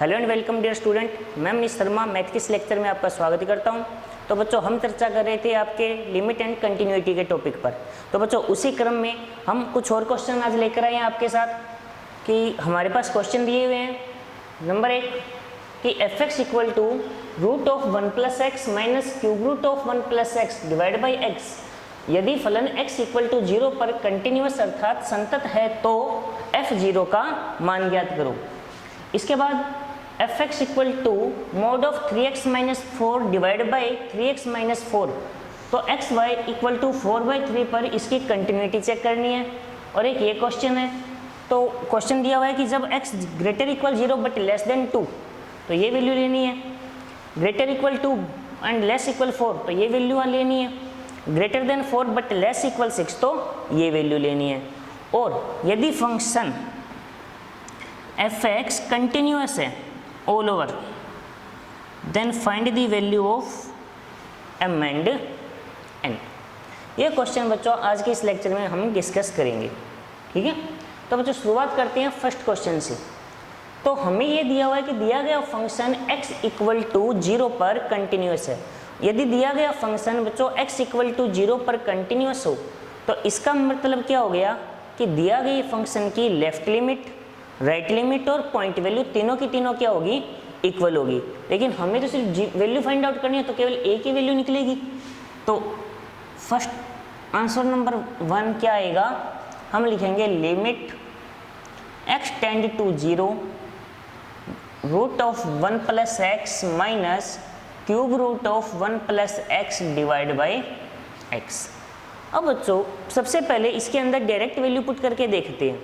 Hello and welcome dear student, मैं Manish Sharma math के इस लेक्चर में आपका स्वागत करता हूं। तो बच्चों, हम चर्चा कर रहे थे आपके लिमिट एंड कंटिन्यूटी के टॉपिक पर। तो बच्चों, उसी क्रम में हम कुछ और क्वेश्चन आज लेकर आए हैं आपके साथ कि हमारे पास क्वेश्चन दिए हुए हैं। नंबर 1 कि f x equal to root of 1 plus x minus cube root of 1 plus x divide by x. यदि फलन x इक्वल टू 0 पर कंटिन्यूअस अर्थात संतत है तो f0 का मान ज्ञात करो। इसके बाद f x equal to mod of 3x minus 4 divide by 3x minus 4। तो एक्स वाई इक्वल टू 4/3 पर इसकी कंटिन्यूटी चेक करनी है। और एक ये क्वेश्चन है, तो क्वेश्चन दिया हुआ है कि जब x greater equal 0 but less than 2 तो ये वैल्यू लेनी है। Greater equal 2 and less equal 4 तो ये वैल्यू लेनी है। Greater than 4 but less equal 6 तो ये वैल्यू लेनी है। और यदि फंक्शन एफ एक्स कंटिन्यूअस है all over, then find the value of m and n. ये क्वेश्चन बच्चों आज के इस लेक्चर में हम डिस्कस करेंगे, ठीक है। तो बच्चों शुरुआत करते हैं फर्स्ट क्वेश्चन से। तो हमें ये दिया हुआ है कि दिया गया फंक्शन x इक्वल टू 0 पर कंटिन्यूअस है। यदि दिया गया फंक्शन बच्चों x इक्वल टू 0 पर कंटिन्यूअस हो तो इसका मतलब क्या हो गया कि दिया गई फंक्शन की लेफ्ट लिमिट, राइट लिमिट और पॉइंट वैल्यू तीनों की तीनों क्या होगी, इक्वल होगी। लेकिन हमें तो सिर्फ वैल्यू फाइंड आउट करनी है, तो केवल एक ही वैल्यू निकलेगी। तो फर्स्ट आंसर नंबर 1 क्या आएगा, हम लिखेंगे limit x tend to 0 root of 1 plus x minus cube root of 1 plus x divide by x. अब बच्चों सबसे पहले इसके अंदर डायरेक्ट वैल्यू पुट करके देखते हैं।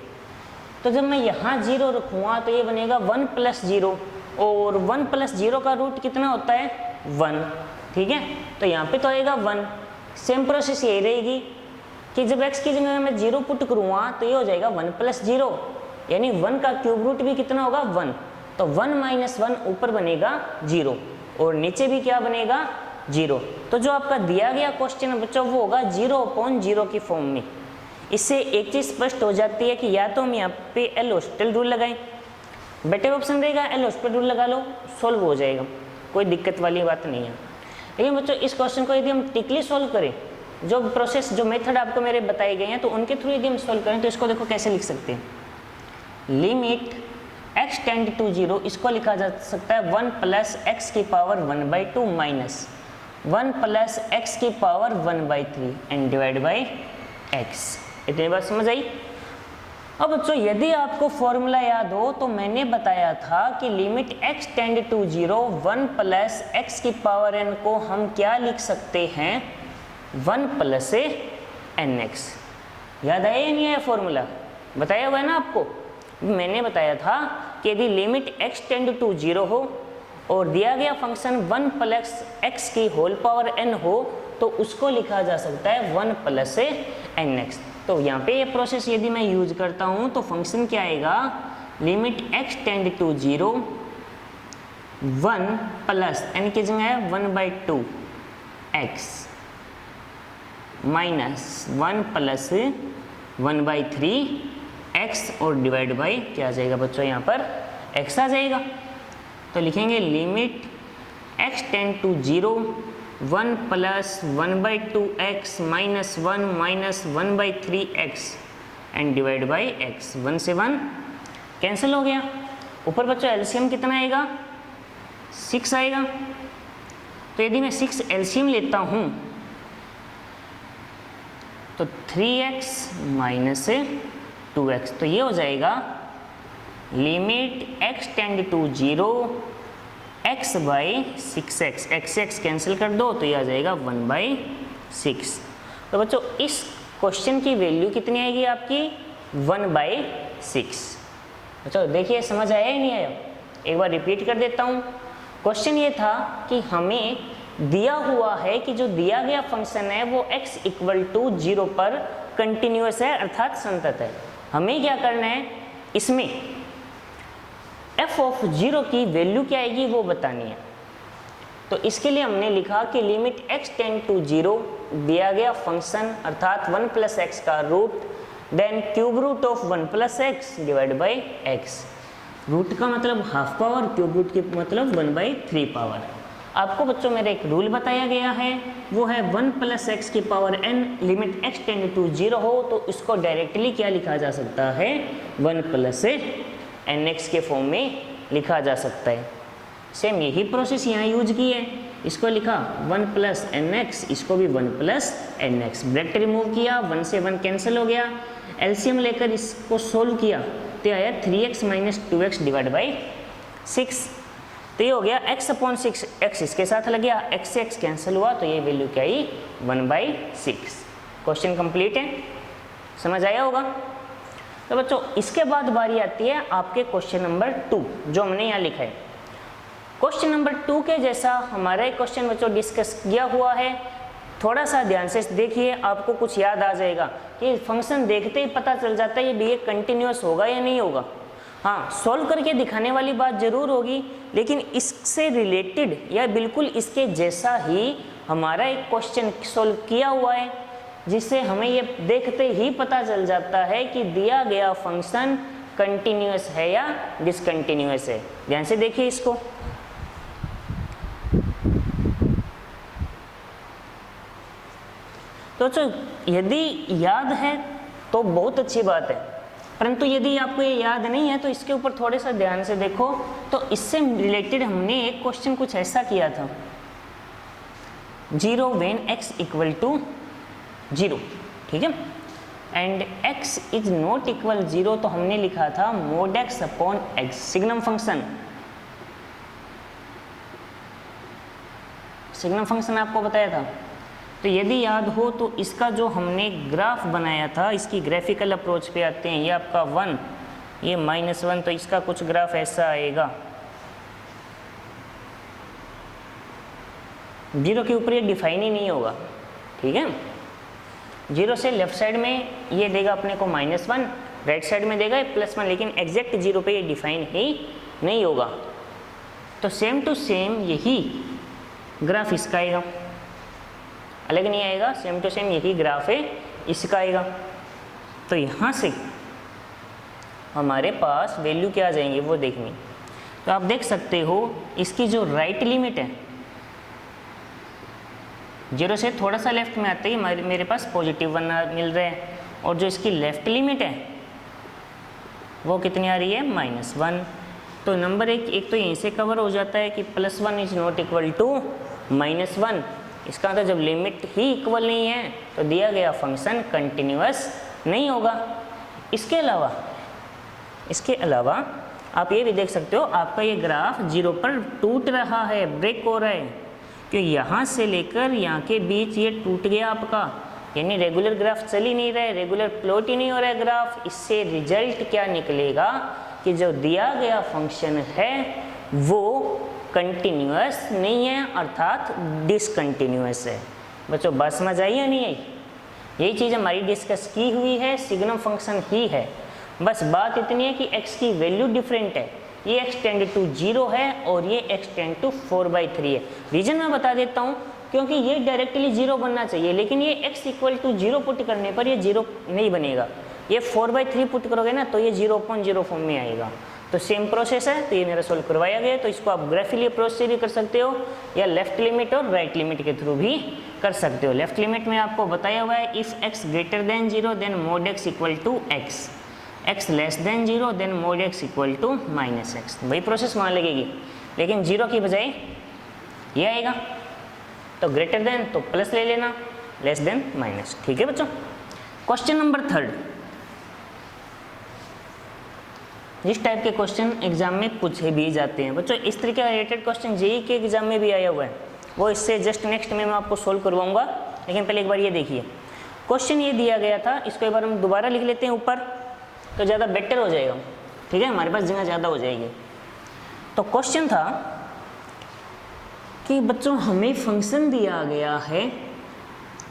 तो जब मैं यहाँ 0 रखूँगा तो ये बनेगा 1 प्लस 0, और 1 प्लस 0 का रूट कितना होता है 1, ठीक है। तो यहाँ पे तो आएगा 1। सेम प्रोसेस यही रहेगी कि जब x की जगह मैं 0 पुट करूँगा तो ये हो जाएगा 1 प्लस 0, यानी 1 का क्यूब रूट भी कितना होगा 1। तो 1 माइनस 1 ऊपर बनेगा 0 और नीचे भी क्या बनेगा 0। तो जो आपका दिया गया क्वेश्चन है बच्चों वो होगा 0/0 की फॉर्म में। इससे एक चीज़ स्पष्ट हो जाती है कि या तो हम यहाँ पे एल हॉस्पिटल रूल लगाएं, बेटर ऑप्शन रहेगा एल हॉस्पिटल रूल लगा लो, सोल्व हो जाएगा, कोई दिक्कत वाली बात नहीं है। लेकिन बच्चों इस क्वेश्चन को यदि हम टिकली सोल्व करें, जो प्रोसेस जो मेथड आपको मेरे बताए गए हैं तो उनके थ्रू यदि हम सोल्व करें तो इसको देखो कैसे लिख सकते हैं। लिमिट x टेंड टू 0, इसको लिखा जा सकता है 1 प्लस एक्स की पावर 1/2 माइनस 1 प्लस एक्स की power 1/3 and divide by x। इतनी बात समझ आई। अब बच्चों यदि आपको फॉर्मूला याद हो तो मैंने बताया था कि limit x tend to 0 1 plus x की पावर n को हम क्या लिख सकते हैं 1 प्लस nx। याद आया या नहीं आया फॉर्मूला, बताया हुआ है ना आपको। मैंने बताया था कि यदि लिमिट x टेंड टू 0 हो और दिया गया फंक्शन 1 प्लस एक्स की होल पावर n हो तो उसको लिखा जा सकता है 1 प्लस nx। तो यहाँ पे ये प्रोसेस यदि मैं यूज करता हूँ तो फंक्शन क्या आएगा, limit x tend to 0 1 plus n की जगह है 1/2 x माइनस 1 प्लस 1/3 x और डिवाइड बाई क्या आ जाएगा बच्चों, यहाँ पर x आ जाएगा। तो लिखेंगे limit x tend to 0 1 plus 1/2 x minus 1 minus 1/3 x and divide by x। 1 से 1 कैंसिल हो गया। ऊपर बच्चों एलसीएम कितना आएगा 6 आएगा। तो यदि मैं 6 एलसीएम लेता हूँ तो 3x माइनस 2x, तो ये हो जाएगा limit x tend to 0 x by 6x, x cancel कर दो तो ये आ जाएगा 1/6। तो बच्चों इस क्वेश्चन की वैल्यू कितनी आएगी आपकी 1/6। बच्चों देखिए समझ आया ही नहीं आया, एक बार रिपीट कर देता हूँ। क्वेश्चन ये था कि हमें दिया हुआ है कि जो दिया गया फंक्शन है वो x इक्वल टू 0 पर कंटिन्यूअस है अर्थात संतत है। हमें क्या करना है, इसमें f ऑफ 0 की वैल्यू क्या आएगी वो बतानी है। तो इसके लिए हमने लिखा कि लिमिट x टेंड टू 0 दिया गया फंक्शन अर्थात 1 प्लस एक्स का root then cube root of 1 plus x divide by x. Root का मतलब हाफ पावर, क्यूब रूट की मतलब 1/3 पावर। आपको बच्चों मेरा एक रूल बताया गया है, वो है 1 + x की power n limit x tend to 0 हो तो इसको डायरेक्टली क्या लिखा जा सकता है, 1 + nx के फॉर्म में लिखा जा सकता है। सेम यही प्रोसेस यहाँ यूज की है, इसको लिखा 1 + nx, इसको भी 1 + nx, ब्रैकेट रिमूव किया, 1 से 1 कैंसिल हो गया, एलसीएम लेकर इसको सोल्व किया तो आया 3x - 2x / 6। तो ये हो गया x/6, x इसके साथ लग गया, x से x कैंसिल हुआ तो ये वैल्यू क्या आई, 1/6। क्वेश्चन कंप्लीट है, समझ आया होगा। तो बच्चों इसके बाद बारी आती है आपके क्वेश्चन नंबर 2 जो हमने यहाँ लिखा है। क्वेश्चन नंबर 2 के जैसा हमारा एक क्वेश्चन बच्चों डिस्कस किया हुआ है, थोड़ा सा ध्यान से देखिए, आपको कुछ याद आ जाएगा कि फंक्शन देखते ही पता चल जाता है ये कंटिन्यूअस होगा या नहीं होगा। हाँ, सॉल्व करके दिखाने वाली बात जरूर होगी, लेकिन इससे रिलेटेड या बिल्कुल इसके जैसा ही हमारा एक क्वेश्चन सॉल्व किया हुआ है, जिससे हमें ये देखते ही पता चल जाता है कि दिया गया फंक्शन कंटिन्यूअस है या डिसकंटिन्यूअस है। ध्यान से देखिए इसको। तो यदि याद है तो बहुत अच्छी बात है, परंतु यदि आपको ये याद नहीं है तो इसके ऊपर थोड़े सा ध्यान से देखो। तो इससे रिलेटेड हमने एक क्वेश्चन कुछ ऐसा किया था, 0 when x = 0, ठीक है, and x is not equal 0 तो हमने लिखा था mod x/x, signum function. Signum function आपको बताया था। तो यदि याद हो तो इसका जो हमने ग्राफ बनाया था, इसकी ग्राफिकल अप्रोच पे आते हैं, ये आपका 1, ये -1, तो इसका कुछ ग्राफ ऐसा आएगा, 0 के ऊपर ये डिफाइन ही नहीं होगा, ठीक है। 0 से लेफ्ट साइड में ये देगा अपने को -1, राइट साइड में देगा +1, लेकिन एग्जैक्ट 0 पे ये डिफाइन ही नहीं होगा। तो सेम टू सेम यही ग्राफ इसका आएगा, अलग नहीं आएगा, सेम टू सेम यही ग्राफ है इसका आएगा। तो यहाँ से हमारे पास वैल्यू क्या आ जाएंगी वो देखनी। तो आप देख सकते हो इसकी जो राइट लिमिट है, 0 से थोड़ा सा लेफ्ट में आते ही मेरे पास +1 मिल रहा है, और जो इसकी लेफ्ट लिमिट है वो कितनी आ रही है, -1। तो नंबर एक तो यहीं से कवर हो जाता है कि +1 is not equal to -1। इसका मतलब जब लिमिट ही इक्वल नहीं है तो दिया गया फंक्शन कंटिन्यूअस नहीं होगा। इसके अलावा आप ये भी देख सकते हो, आपका ये ग्राफ 0 पर टूट रहा है, ब्रेक हो रहा है, क्योंकि यहाँ से लेकर यहाँ के बीच ये टूट गया आपका, यानी रेगुलर ग्राफ चल ही नहीं रहा है, रेगुलर प्लॉट ही नहीं हो रहा है ग्राफ। इससे रिजल्ट क्या निकलेगा कि जो दिया गया फंक्शन है वो कंटिन्यूअस नहीं है, अर्थात डिसकंटिन्यूअस है। बच्चों बात समझ आई या नहीं आई? यही चीज़ हमारी डिस्कस की हुई है, सिग्नम फंक्शन ही है। बस बात इतनी है कि x की वैल्यू डिफरेंट है, ये x टेंड टू 0 है और ये x टेंड टू 4/3 है। रीजन मैं बता देता हूँ, क्योंकि ये डायरेक्टली 0 बनना चाहिए, लेकिन ये x = 0 पुट करने पर ये 0 नहीं बनेगा। ये 4/3 पुट करोगे ना तो ये 0/0 फॉर्म में आएगा। तो सेम प्रोसेस है, तो ये मेरा सोल्व करवाया गया। तो इसको आप ग्राफिकली अप्रोच से भी कर सकते हो या लेफ्ट लिमिट और राइट लिमिट के थ्रू भी कर सकते हो। लेफ्ट लिमिट में आपको बताया हुआ है if x > 0 then mod x = x, x < 0 then mod x = -x। वही प्रोसेस वहाँ लगेगी, लेकिन 0 की बजाय ये आएगा। तो ग्रेटर देन तो प्लस ले लेना, लेस देन माइनस। ठीक है बच्चों। क्वेश्चन नंबर 3, जिस टाइप के क्वेश्चन एग्जाम में पूछे भी जाते हैं बच्चों, इस तरीके का रिलेटेड क्वेश्चन जेईई के एग्जाम में भी आया हुआ है, वो इससे जस्ट नेक्स्ट में मैं आपको सोल्व करवाऊंगा। लेकिन पहले एक बार ये देखिए, क्वेश्चन ये दिया गया था, इसको एक बार हम दोबारा लिख लेते हैं ऊपर, तो ज़्यादा बेटर हो जाएगा। ठीक है, हमारे पास जगह ज़्यादा हो जाएगी। तो क्वेश्चन था कि बच्चों हमें फंक्शन दिया गया है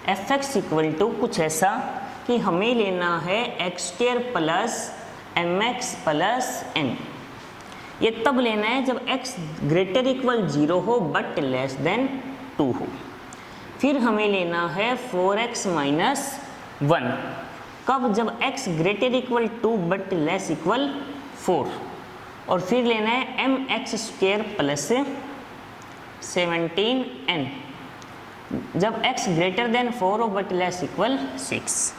f(x) = कुछ ऐसा कि हमें लेना है x² + mx + n। ये तब लेना है जब x > 0 हो बट लेस देन 2 हो। फिर हमें लेना है 4x - 1, कब? जब x > 2 बट लेस इक्वल 4। और फिर लेना है M x square plus 17n जब x ग्रेटर देन 4 हो बट लेस इक्वल 6।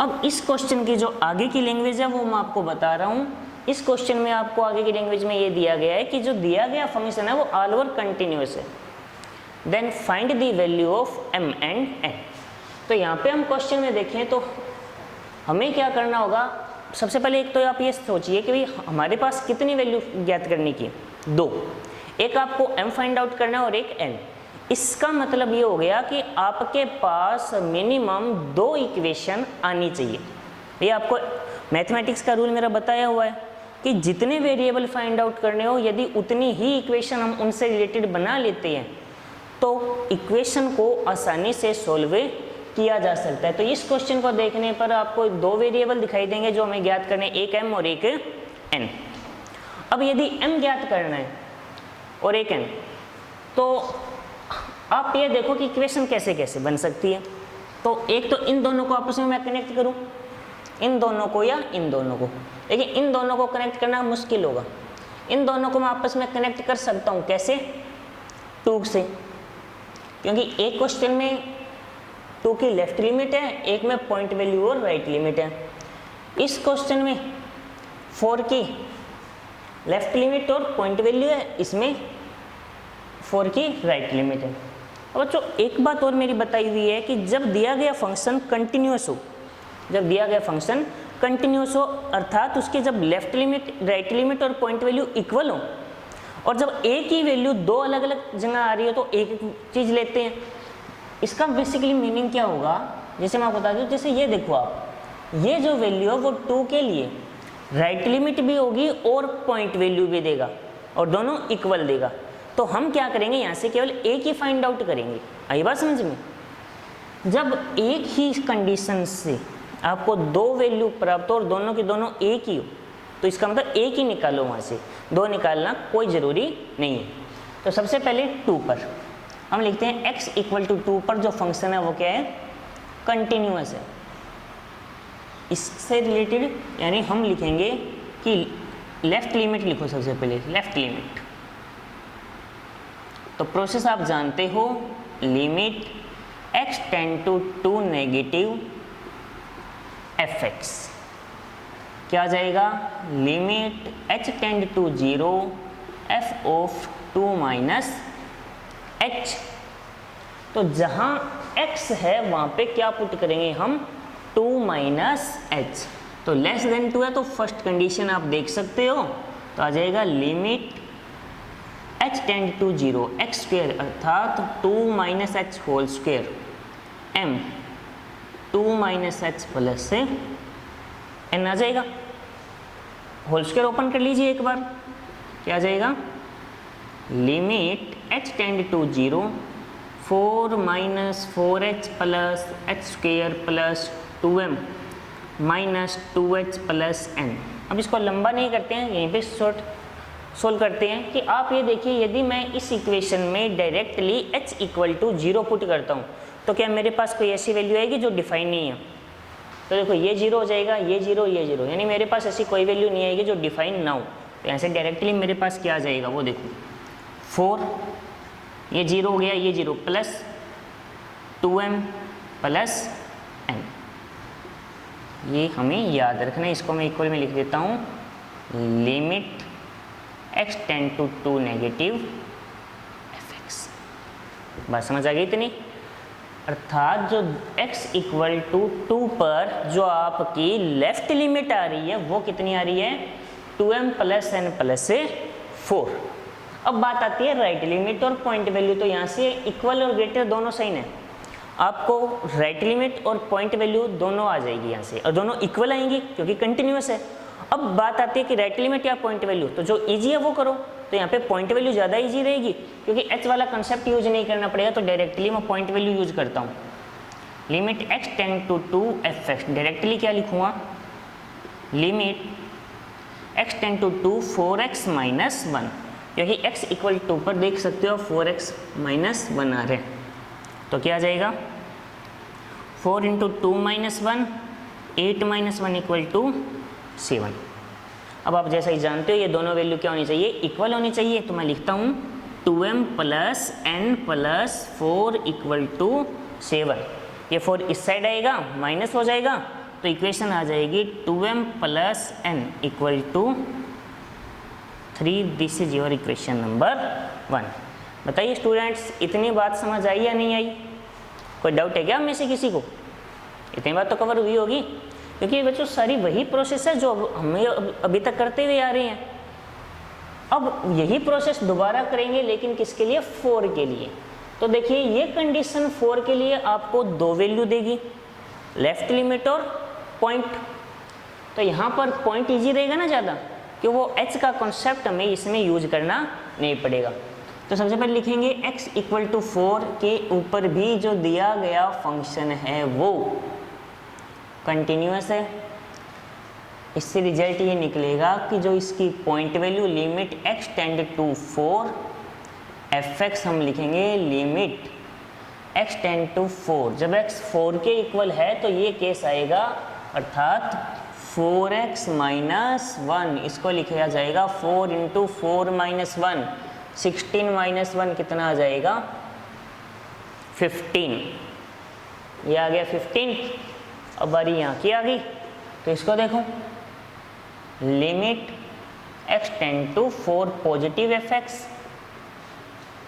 अब इस क्वेश्चन की जो आगे की लैंग्वेज है वो मैं आपको बता रहा हूँ। इस क्वेश्चन में आपको आगे की लैंग्वेज में ये दिया गया है कि जो दिया गया फंक्शन है वो ऑल ओवर कंटिन्यूअस है, then find the value of m and n। तो यहाँ पे हम क्वेश्चन में देखें तो हमें क्या करना होगा, सबसे पहले एक तो आप ये सोचिए कि भाई हमारे पास कितनी वैल्यू ज्ञात करने की, 2, एक आपको m फाइंड आउट करना है और एक n। इसका मतलब ये हो गया कि आपके पास मिनिमम 2 इक्वेशन आनी चाहिए। ये आपको मैथमेटिक्स का रूल मेरा बताया हुआ है कि जितने वेरिएबल फाइंड आउट करने हो यदि उतनी ही इक्वेशन हम उनसे रिलेटेड बना लेते हैं तो इक्वेशन को आसानी से सॉल्व किया जा सकता है। तो इस क्वेश्चन को देखने पर आपको 2 वेरिएबल दिखाई देंगे जो हमें ज्ञात करने, एक m और एक n। अब यदि m ज्ञात करना है और एक n, तो आप ये देखो कि इक्वेशन कैसे कैसे बन सकती है। तो एक तो इन दोनों को आपस में मैं कनेक्ट करूं, इन दोनों को या इन दोनों को, लेकिन इन दोनों को कनेक्ट करना मुश्किल होगा। इन दोनों को मैं आपस में कनेक्ट कर सकता हूं, कैसे, 2 से, क्योंकि एक क्वेश्चन में 2 की लेफ्ट लिमिट है, एक में पॉइंट वैल्यू और राइट लिमिट है। इस क्वेश्चन में 4 की लेफ्ट लिमिट और पॉइंट वैल्यू है, इसमें 4 की राइट लिमिट है। अब बच्चों एक बात और मेरी बताई हुई है कि जब दिया गया फंक्शन कंटिन्यूअस हो, जब दिया गया फंक्शन कंटिन्यूअस हो अर्थात उसकी जब लेफ्ट लिमिट, राइट लिमिट और पॉइंट वैल्यू इक्वल हो, और जब एक ही वैल्यू 2 अलग अलग जगह आ रही हो तो एक चीज़ लेते हैं। इसका बेसिकली मीनिंग क्या होगा, जैसे मैं आपको बता दूँ, जैसे ये देखो आप, ये जो वैल्यू है वो 2 के लिए राइट लिमिट भी होगी और पॉइंट वैल्यू भी देगा और दोनों इक्वल देगा। तो हम क्या करेंगे, यहाँ से केवल एक ही फाइंड आउट करेंगे। आई बात समझ में? जब एक ही कंडीशन से आपको 2 वैल्यू प्राप्त हो और दोनों की दोनों एक ही हो तो इसका मतलब एक ही निकालो, वहाँ से 2 निकालना कोई ज़रूरी नहीं है। तो सबसे पहले 2 पर हम लिखते हैं x इक्वल टू 2 पर जो फंक्शन है वो क्या है, कंटिन्यूअस है। इससे रिलेटेड यानी हम लिखेंगे कि लेफ्ट लिमिट लिखो, सबसे पहले लेफ्ट लिमिट। तो प्रोसेस आप जानते हो, limit x tend to 2 negative fx, क्या आ जाएगा, limit h tend to 0 f of 2 minus h। तो जहां x है वहां पे क्या पुट करेंगे हम, 2 माइनस h। तो लेस देन 2 है तो फर्स्ट कंडीशन आप देख सकते हो, तो आ जाएगा limit h tend to 0 x square अर्थात 2 minus h whole square m 2 minus h plus से n आ जाएगा। होल स्क्वेयर ओपन कर लीजिए एक बार, क्या आ जाएगा, limit h tend to 0 4 minus 4h plus h square plus 2m minus 2h plus n। अब इसको लंबा नहीं करते हैं, यहीं पे शॉर्ट सोल्व करते हैं कि आप ये देखिए, यदि मैं इस इक्वेशन में directly h equal to 0 put करता हूँ तो क्या मेरे पास कोई ऐसी वैल्यू आएगी जो डिफाइन नहीं है। तो देखो ये 0 हो जाएगा, ये 0, ये 0, यानी मेरे पास ऐसी कोई वैल्यू नहीं आएगी जो डिफाइन ना हो। तो यहाँ से डायरेक्टली मेरे पास क्या आ जाएगा, वो देखो 4, ये 0 हो गया, ये 0 प्लस 2m प्लस n। ये हमें याद रखना है, इसको मैं इक्वल में लिख देता हूँ, limit x tend to 2 negative fx। बात समझ आ गई इतनी? अर्थात जो x इक्वल टू 2 पर जो आपकी लेफ्ट लिमिट आ रही है वो कितनी आ रही है, 2m प्लस n प्लस 4। अब बात आती है राइट लिमिट और पॉइंट वैल्यू। तो यहाँ से इक्वल और ग्रेटर दोनों साइन है, आपको राइट लिमिट और पॉइंट वैल्यू दोनों आ जाएगी यहाँ से, और दोनों इक्वल आएंगी क्योंकि कंटिन्यूअस है। अब बात आती है कि राइट लिमिट या पॉइंट वैल्यू, तो जो इजी है वो करो। तो यहाँ पे पॉइंट वैल्यू ज़्यादा इजी रहेगी क्योंकि h वाला कंसेप्ट यूज नहीं करना पड़ेगा, तो डायरेक्टली मैं पॉइंट वैल्यू यूज करता हूँ। Limit x tend to 2 fx, directly क्या लिखूँगा, limit x tend to 2 4x minus 1, क्योंकि x इक्वल 2 पर देख सकते हो 4x माइनस 1 आ रहे हैं। तो क्या आ जाएगा, 4 into 2 minus 1, 8 minus 1 equal to 7। अब आप जैसा ही जानते हो ये दोनों वैल्यू क्या होनी चाहिए, इक्वल होनी चाहिए। तो मैं लिखता हूँ 2m plus n plus 4 equal to 7। ये 4 इस साइड आएगा, माइनस हो जाएगा, तो इक्वेशन आ जाएगी 2m plus n equal to 3। This is your equation number 1। बताइए स्टूडेंट्स, इतनी बात समझ आई या नहीं आई? कोई डाउट है क्या में से किसी को? इतनी बात तो कवर हुई होगी, क्योंकि बच्चों सारी वही प्रोसेस है जो हमें अभी तक करते हुए आ रहे हैं। अब यही प्रोसेस दोबारा करेंगे, लेकिन किसके लिए? 4 के लिए। तो देखिए ये कंडीशन 4 के लिए आपको 2 वैल्यू देगी, लेफ्ट लिमिट और पॉइंट। तो यहाँ पर पॉइंट इजी रहेगा ना ज़्यादा, कि वो h का कॉन्सेप्ट हमें इसमें यूज करना नहीं पड़ेगा। तो सबसे पहले लिखेंगे x इक्वल टू 4 के ऊपर भी जो दिया गया फंक्शन है वो कंटिन्यूअस है। इससे रिजल्ट ये निकलेगा कि जो इसकी point value limit x tend to 4 fx हम लिखेंगे लिमिट x टेंड टू 4। जब x 4 के इक्वल है तो ये केस आएगा, अर्थात 4x माइनस 1, इसको लिखा जाएगा 4 इंटू 4 माइनस 1, 16 माइनस 1 कितना आ जाएगा? 15। ये आ गया 15। अब बारी यहाँ की आ गई, तो इसको देखो, limit x tend to 4 positive fx,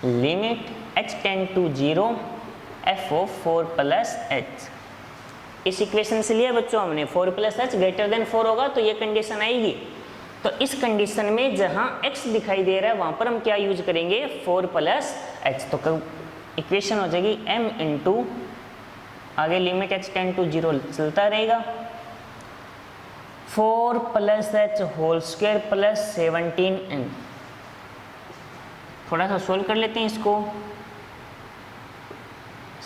limit h tend to 0 f of 4 plus h। इस इक्वेशन से लिया बच्चों हमने 4 प्लस h ग्रेटर देन 4 होगा तो ये कंडीशन आएगी। तो इस कंडीशन में जहाँ x दिखाई दे रहा है वहाँ पर हम क्या यूज करेंगे? 4 प्लस h। तो इक्वेशन हो जाएगी m इंटू, आगे लिमिट h टेंड टू 0 चलता रहेगा, 4 plus h whole square plus 17n। थोड़ा सा सोल्व कर लेते हैं इसको।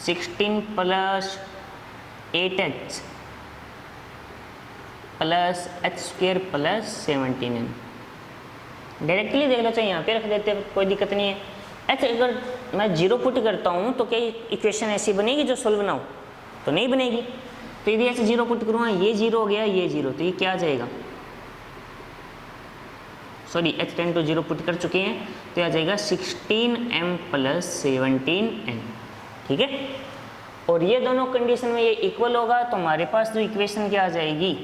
16 plus 8h plus h square plus 17n। Directly देख लो, चाहे यहाँ पे रख देते हैं, कोई दिक्कत नहीं है। h अगर मैं 0 पुट करता हूँ तो क्या इक्वेशन ऐसी बनेगी जो सोल्व ना हो? तो नहीं बनेगी। तो यदि h 0 पुट करूँगा, ये 0 हो गया, ये 0, तो ये क्या आ जाएगा? Sorry, h tend to 0 put कर चुके हैं, तो आ जाएगा 16m प्लस 17n। ठीक है, और ये दोनों कंडीशन में ये इक्वल होगा, तो हमारे पास जो इक्वेशन क्या आ जाएगी?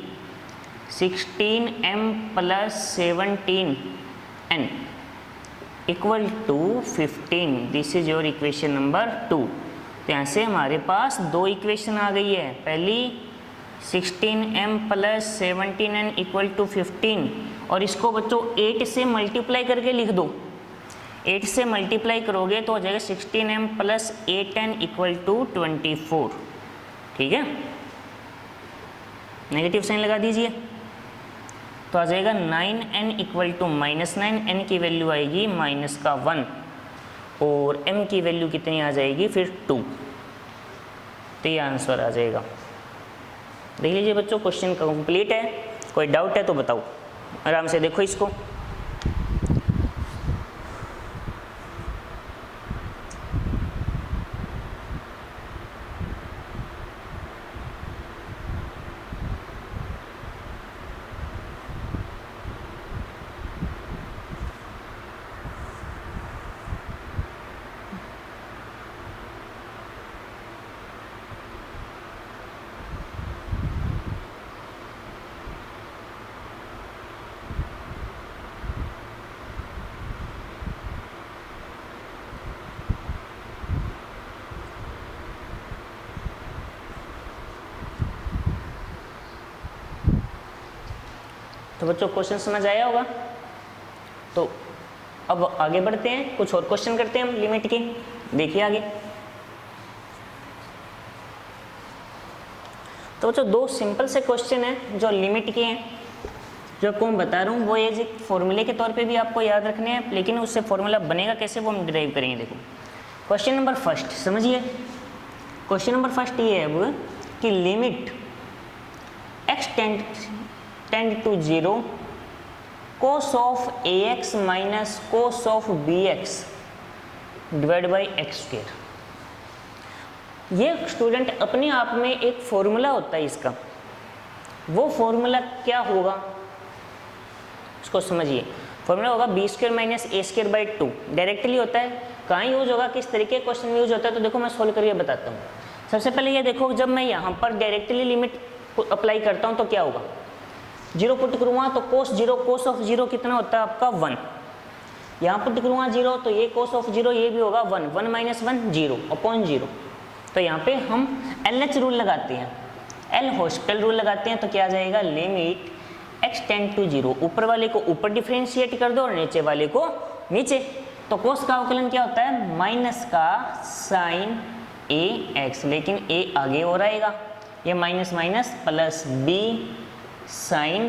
16m plus 17n equal to 15। This is your equation number 2। तो यहाँ से हमारे पास 2 इक्वेशन आ गई है। पहली 16m plus 17n equal to 15, और इसको बच्चों 8 से मल्टीप्लाई करके लिख दो। 8 से मल्टीप्लाई करोगे तो हो जाएगा 16m plus 8n equal to 24। ठीक है, नेगेटिव साइन लगा दीजिए, तो आ जाएगा 9n equal to minus 9। n की वैल्यू आएगी माइनस का 1, और m की वैल्यू कितनी आ जाएगी? फिर 2। तो ये आंसर आ जाएगा। देख लीजिए बच्चों, क्वेश्चन कंप्लीट है। कोई डाउट है तो बताओ, आराम से देखो इसको। तो बच्चों क्वेश्चन समझ आया होगा। तो अब आगे बढ़ते हैं, कुछ और क्वेश्चन करते हैं हम लिमिट के। देखिए आगे। तो बच्चों 2 सिंपल से क्वेश्चन हैं जो लिमिट के हैं, जो आपको मैं बता रहा हूँ वो एज एक फॉर्मूले के तौर पे भी आपको याद रखने हैं, लेकिन उससे फॉर्मूला बनेगा कैसे वो हम डिराइव करेंगे। देखो क्वेश्चन नंबर फर्स्ट समझिए। क्वेश्चन नंबर फर्स्ट ये है अब कि limit x tend to 0 cos of ax minus cos of bx divide by x square. ये स्टूडेंट अपने आप में एक फॉर्मूला होता है इसका। वो फॉर्मूला क्या होगा? इसको समझिए, फॉर्मूला होगा b square minus a square by 2, directly होता है। कहाँ यूज होगा, किस तरीके के क्वेश्चन में यूज होता है, तो देखो मैं सोल्व करके बताता हूँ। सबसे पहले ये देखो, जब मैं यहाँ पर डायरेक्टली लिमिट अप्लाई करता हूँ तो क्या होगा, 0 पुट करूँगा तो कोस ऑफ 0 कितना होता है आपका 1, यहाँ पुट करूँगा 0 तो ये कोस ऑफ 0 ये भी होगा 1, 1 माइनस 1 0 अपॉन 0। तो यहाँ पे हम LH रूल लगाते हैं, एल हॉस्पिटल रूल लगाते हैं, तो क्या आ जाएगा, लिमिट x टेंड टू 0, ऊपर वाले को ऊपर डिफ्रेंशिएट कर दो और नीचे वाले को नीचे। तो कोस का अवकलन क्या होता है, माइनस का साइन ax, लेकिन a आगे और आएगा, ये minus minus plus b sine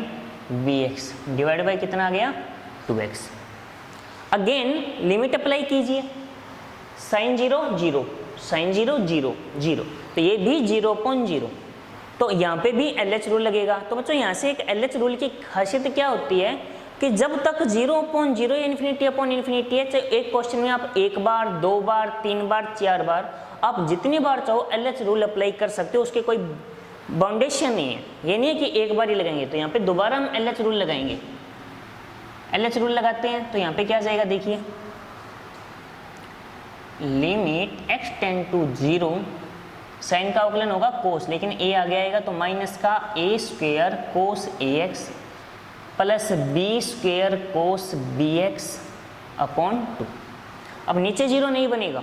bx divide by कितना आ गया 2x। अगेन लिमिट अप्लाई कीजिए, साइन 0 0 साइन 0 0 0, तो ये भी 0/0, तो यहाँ पे भी LH रूल लगेगा। तो बच्चों यहाँ से एक LH रूल की खासियत क्या होती है कि जब तक 0/0 या इन्फिनिटी अपॉन इन्फिनिटी है, चाहे एक क्वेश्चन में आप 1 बार 2 बार 3 बार 4 बार, आप जितनी बार चाहो LH रूल अप्लाई कर सकते हो, उसके कोई बाउंडेशन नहीं है। ये नहीं है कि एक बार ही लगाएंगे, तो यहाँ पे दोबारा हम LH रूल लगाएंगे। LH रूल लगाते हैं तो यहाँ पे क्या जाएगा, देखिए limit x tend to 0, sine का अवकलन होगा कोस, लेकिन a आगे आएगा तो माइनस का a square cos ax plus b square cos bx upon 2। अब नीचे 0 नहीं बनेगा,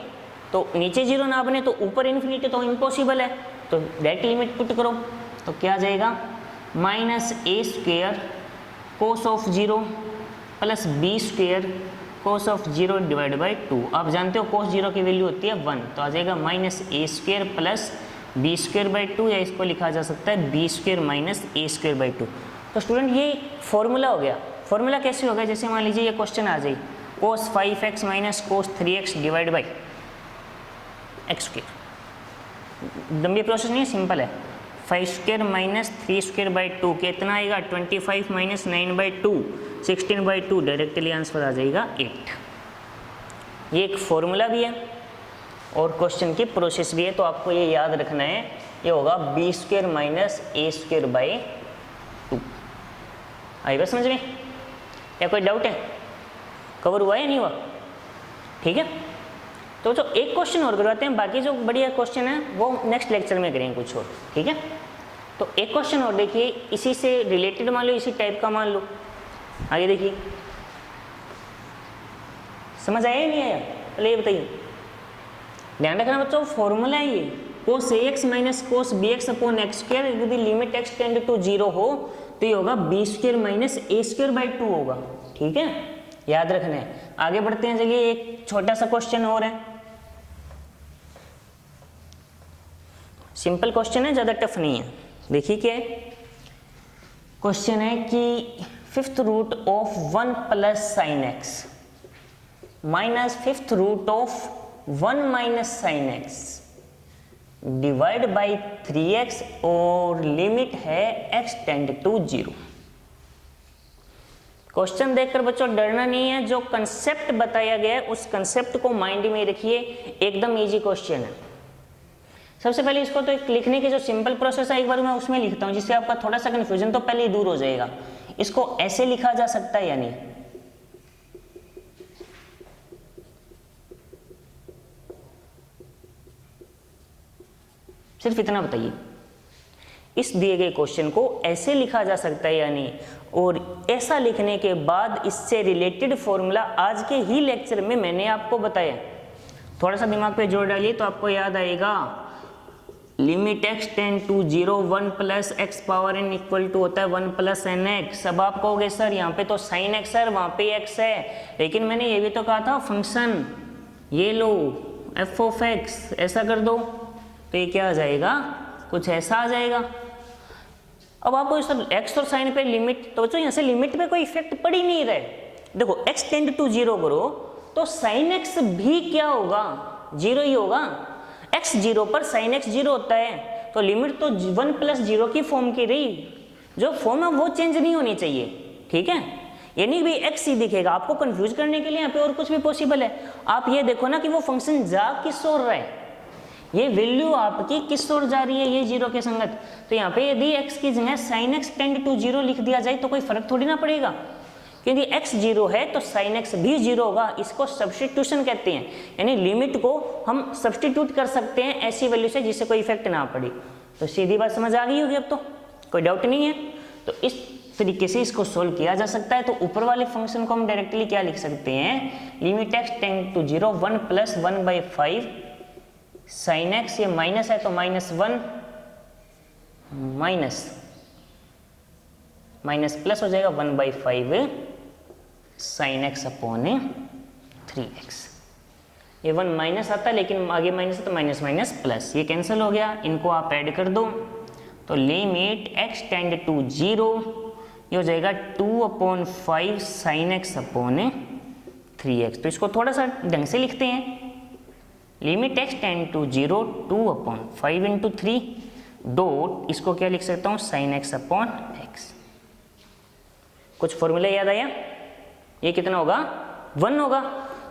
तो नीचे 0 ना बने तो ऊपर इन्फिनिटी तो इम्पॉसिबल है, तो डायरेक्ट लिमिट पुट करो तो क्या आ जाएगा, minus a square cos of 0 plus b square cos of 0 divide by 2। आप जानते हो कोस 0 की वैल्यू होती है 1, तो आ जाएगा minus a square plus b square by 2, या इसको लिखा जा सकता है b square minus a square by 2। तो स्टूडेंट ये फॉर्मूला हो गया। फॉर्मूला कैसे होगा, जैसे मान लीजिए ये क्वेश्चन आ जाए, कोस 5x minus cos 3x divide by x square. लंबी प्रोसेस नहीं है, सिंपल है। 5 स्क्वेयर माइनस 3 स्क्वेयर बाई 2 कितना आएगा, 25 minus 9 by 2 16 by 2, directly answer आ जाएगा 8। ये एक फॉर्मूला भी है और क्वेश्चन की प्रोसेस भी है, तो आपको ये याद रखना है। ये होगा b square minus a square by 2। आई बात समझ में, या कोई डाउट है, कवर हुआ या नहीं हुआ, ठीक है। तो जो एक क्वेश्चन और करवाते हैं, बाकी जो बढ़िया क्वेश्चन है वो नेक्स्ट लेक्चर में करेंगे कुछ और, ठीक है। तो एक क्वेश्चन और देखिए, इसी से रिलेटेड मान लो, इसी टाइप का मान लो। आगे देखिए, समझ आया या नहीं आया, पहले ये बताइए। ध्यान रखना बच्चों, फॉर्मूला है ये, कोस ax minus cos bx upon x square, यदि लिमिट x टेंड टू 0 हो तो ये होगा b square minus a square by 2 होगा, ठीक है, याद रखना है। आगे बढ़ते हैं, चलिए एक छोटा सा क्वेश्चन और है, सिंपल क्वेश्चन है, ज़्यादा टफ नहीं है। देखिए क्या है क्वेश्चन, है कि 5th root of 1 plus sine x minus 5th root of 1 minus sine x divide by 3x और लिमिट है x टेंड टू 0। क्वेश्चन देखकर बच्चों डरना नहीं है, जो कंसेप्ट बताया गया है उस कंसेप्ट को माइंड में रखिए, एकदम इजी क्वेश्चन है। सबसे पहले इसको तो एक लिखने की जो सिंपल प्रोसेस है, एक बार मैं उसमें लिखता हूं, जिससे आपका थोड़ा सा कंफ्यूजन तो पहले ही दूर हो जाएगा। इसको ऐसे लिखा जा सकता है या नहीं, सिर्फ इतना बताइए, इस दिए गए क्वेश्चन को ऐसे लिखा जा सकता है या नहीं। और ऐसा लिखने के बाद इससे रिलेटेड फॉर्मूला आज के ही लेक्चर में मैंने आपको बताया, थोड़ा सा दिमाग पे जोर डालिए तो आपको याद आएगा। Limit x tend to 0 1 plus x power n equal to होता है 1 प्लस एन एक्स। अब आप कहोगे सर यहाँ पे तो साइन एक्स है, वहाँ पे x है, लेकिन मैंने ये भी तो कहा था फंक्शन ये लो f ऑफ x ऐसा कर दो, तो ये क्या आ जाएगा, कुछ ऐसा आ जाएगा। अब आपको इस x और साइन पे लिमिट, तो बच्चों यहाँ से लिमिट पे कोई इफेक्ट पड़ ही नहीं रहे। देखो x टेंड टू 0 करो तो साइन x भी क्या होगा, 0 ही होगा। x 0 पर साइन x 0 होता है, तो लिमिट तो 1 प्लस 0 की फॉर्म की रही, जो फॉर्म है वो चेंज नहीं होनी चाहिए, ठीक है। यानी भी x ही दिखेगा, आपको कंफ्यूज करने के लिए यहाँ पे और कुछ भी पॉसिबल है। आप ये देखो ना कि वो फंक्शन जा किस ओर रहा है, ये वैल्यू आपकी किस ओर जा रही है, ये 0 के संगत। तो यहाँ पे यदि x की जगह साइन x टेंड टू 0 लिख दिया जाए तो कोई फर्क थोड़ी ना पड़ेगा, क्योंकि x 0 है तो sin x भी 0 होगा। इसको सब्स्टिट्यूशन कहते हैं, यानी लिमिट को हम सब्स्टिट्यूट कर सकते हैं ऐसी वैल्यू से जिससे कोई इफेक्ट ना पड़े। तो सीधी बात समझ आ गई होगी अब तो, कोई डाउट नहीं है। तो इस तरीके से इसको सोल्व किया जा सकता है। तो ऊपर वाले फंक्शन को हम डायरेक्टली क्या लिख सकते हैं, limit x tend to 0 1 plus 1/5 sin x, ये माइनस है तो -1 माइनस प्लस हो जाएगा 1/5 sin x अपॉन 3x। ये 1 माइनस आता है लेकिन आगे माइनस है तो माइनस माइनस प्लस, ये कैंसिल हो गया। इनको आप ऐड कर दो तो लिमिट x टेंड टू 0 ये हो जाएगा 2/5 sin x अपॉन 3x। तो इसको थोड़ा सा ढंग से लिखते हैं, limit x tend to 0 2/5 into 3 dot, इसको क्या लिख सकता हूँ, sin x अपॉन x। कुछ फॉर्मूला याद आया, ये कितना होगा 1 होगा।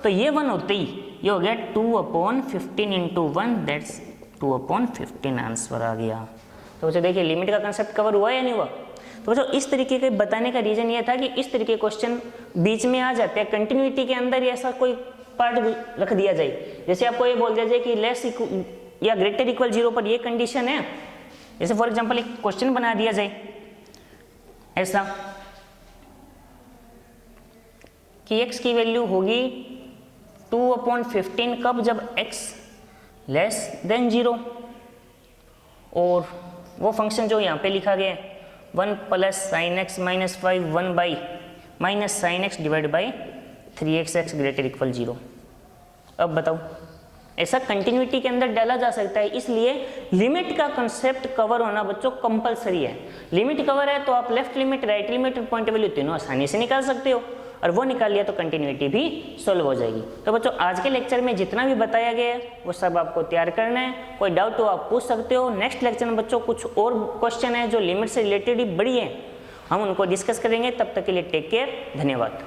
तो ये 1 होते ही ये हो गया 2/15 इंटू 1 दैट्स 2/15 आंसर आ गया। तो बच्चों देखिए लिमिट का कंसेप्ट कवर हुआ या नहीं हुआ। तो बच्चों इस तरीके के बताने का रीजन ये था कि इस तरीके क्वेश्चन बीच में आ जाते हैं, कंटिन्यूटी के अंदर ऐसा कोई पार्ट रख दिया जाए। जैसे आपको ये बोल दिया जाए कि लेस या ग्रेटर इक्वल 0 पर ये कंडीशन है, जैसे फॉर एग्जांपल एक क्वेश्चन बना दिया जाए ऐसा कि x की वैल्यू होगी 2/15 कब, जब x लेस देन 0, और वो फंक्शन जो यहाँ पे लिखा गया है 1 plus sine x minus 5 1 by minus sine x divide by 3x greater equal 0। अब बताओ, ऐसा कंटिन्यूटी के अंदर डाला जा सकता है, इसलिए लिमिट का कंसेप्ट कवर होना बच्चों कंपलसरी है। लिमिट कवर है तो आप लेफ्ट लिमिट, राइट लिमिट और पॉइंट वैल्यू तीनों आसानी से निकाल सकते हो, और वो निकाल लिया तो कंटिन्यूटी भी सॉल्व हो जाएगी। तो बच्चों आज के लेक्चर में जितना भी बताया गया है वो सब आपको तैयार करना है। कोई डाउट हो आप पूछ सकते हो। नेक्स्ट लेक्चर में बच्चों कुछ और क्वेश्चन है जो लिमिट से रिलेटेड ही बड़ी है, हम उनको डिस्कस करेंगे। तब तक के लिए टेक केयर, धन्यवाद।